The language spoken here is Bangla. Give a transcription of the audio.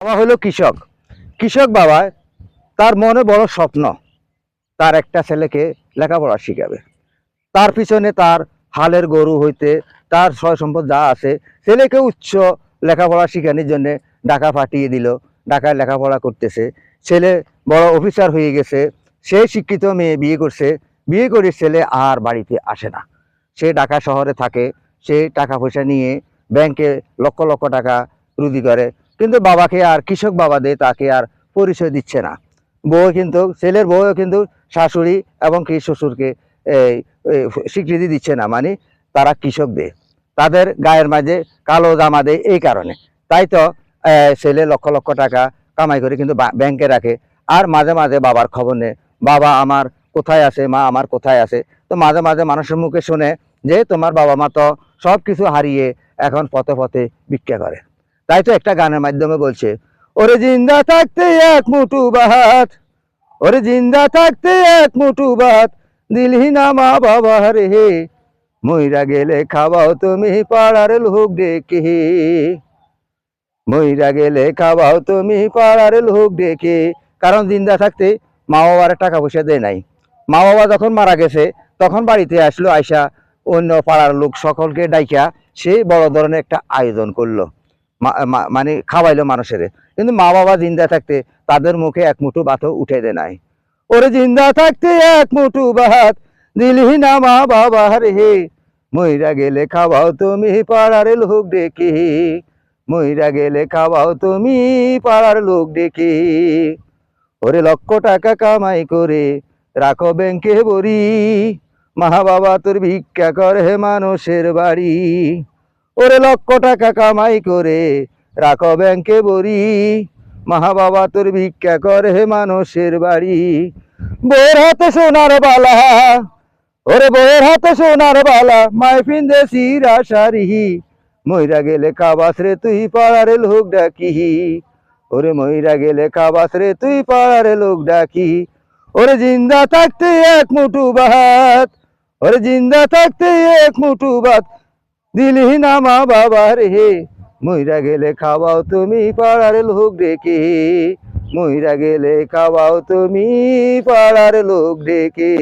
বাবা হলো কৃষক। কৃষক বাবা, তার মনে বড় স্বপ্ন তার একটা ছেলেকে লেখাপড়া শিখাবে। তার পিছনে তার হালের গরু হইতে তার সয় সম্পদ যা আছে, ছেলেকে উচ্চ লেখাপড়া শিখানোর জন্য ঢাকা পাঠিয়ে দিল। ঢাকায় লেখাপড়া করতেছে, ছেলে বড় অফিসার হয়ে গেছে। সে শিক্ষিত মেয়ে বিয়ে করছে, বিয়ে করে ছেলে আর বাড়িতে আসে না। সে ঢাকা শহরে থাকে, সে টাকা পয়সা নিয়ে ব্যাংকে লক্ষ লক্ষ টাকা রুজি করে, কিন্তু বাবাকে আর কৃষক বাবা দিয়ে তাকে আর পরিচয় দিচ্ছে না। বউ কিন্তু, ছেলের বউও কিন্তু শাশুড়ি এবং কি শ্বশুরকে এই এই স্বীকৃতি দিচ্ছে না, মানে তারা কৃষক দেয়, তাদের গায়ের মাঝে কালো জামা দেয়। এই কারণে তাই তো ছেলে লক্ষ লক্ষ টাকা কামাই করে কিন্তু ব্যাংকে রাখে, আর মাঝে মাঝে বাবার খবর নেয়, বাবা আমার কোথায় আছে, মা আমার কোথায় আছে। তো মাঝে মাঝে মানুষের মুখে শুনে যে তোমার বাবা মা তো সব কিছু হারিয়ে এখন পথে পথে ভিক্ষা করে। তাই তো একটা গানের মাধ্যমে বলছে, ওরে জিন্দা থাকতে এক মুঠো ভাত, ওরে জিন্দা থাকতে এক মুঠো ভাত দিলি না মা বাবা রে, মইরা গেলে খাওয়াও তুমি পাড়ার লোক ডেকে, মইরা গেলে খাওয়াও তুমি পাড়ার লোক ডেকে। কারণ জিন্দা থাকতে মা বাবার টাকা পয়সা দেয় নাই। মা বাবা যখন মারা গেছে তখন বাড়িতে আসলো, আইসা অন্য পাড়ার লোক সকলকে ডাইকা সে বড় ধরনের একটা আয়োজন করলো, মানে খাওয়াইলো মানুষের। কিন্তু মা বাবা জিন্দা থাকতে তাদের মুখে এক মুঠো ভাতও উঠে দেয় নাই। ওরে জিন্দা থাকতে এক মুঠো ভাত দিলি না মা বাবা রে, মইরা গেলে খাওয়াও তুমি পাড়ার লোক ডেকে, মইরা গেলে খাওয়াও তুমি পাড়ার লোক ডেকে। ওরে লক্ষ টাকা কামাই করে রাখো ব্যাংকে বড়ি, মা বাবা তোর ভিক্ষা করে মানুষের বাড়ি। ওরে লক্ষ টাকা কামাই করে রাখো ব্যাংকে বড়ি, মা বাবা তোর ভিক্ষা করে মানুষের বাড়ি। বউয়ের হাতে সোনার বালা, ওরে বউয়ের হাতে সোনার বালা, মায় পিন্দে চিরা শাড়ি, মইরা গেলে কাবাস রে তুই পাড়ার লোক ডাকি, ওরে মইরা গেলে কাবাস রে তুই পাড়ার লোক ডাকি। ওরে জিন্দা থাকতে এক মুঠো ভাত, ওরে জিন্দা থাকতে এক মুঠো ভাত দিলি না মা বাবা রে, মইরা গেলে খাওয়াও তুমি পাড়ার লোক ডেকে, মইরা গেলে খাওয়াও তুমি পাড়ার লোক ডেকে।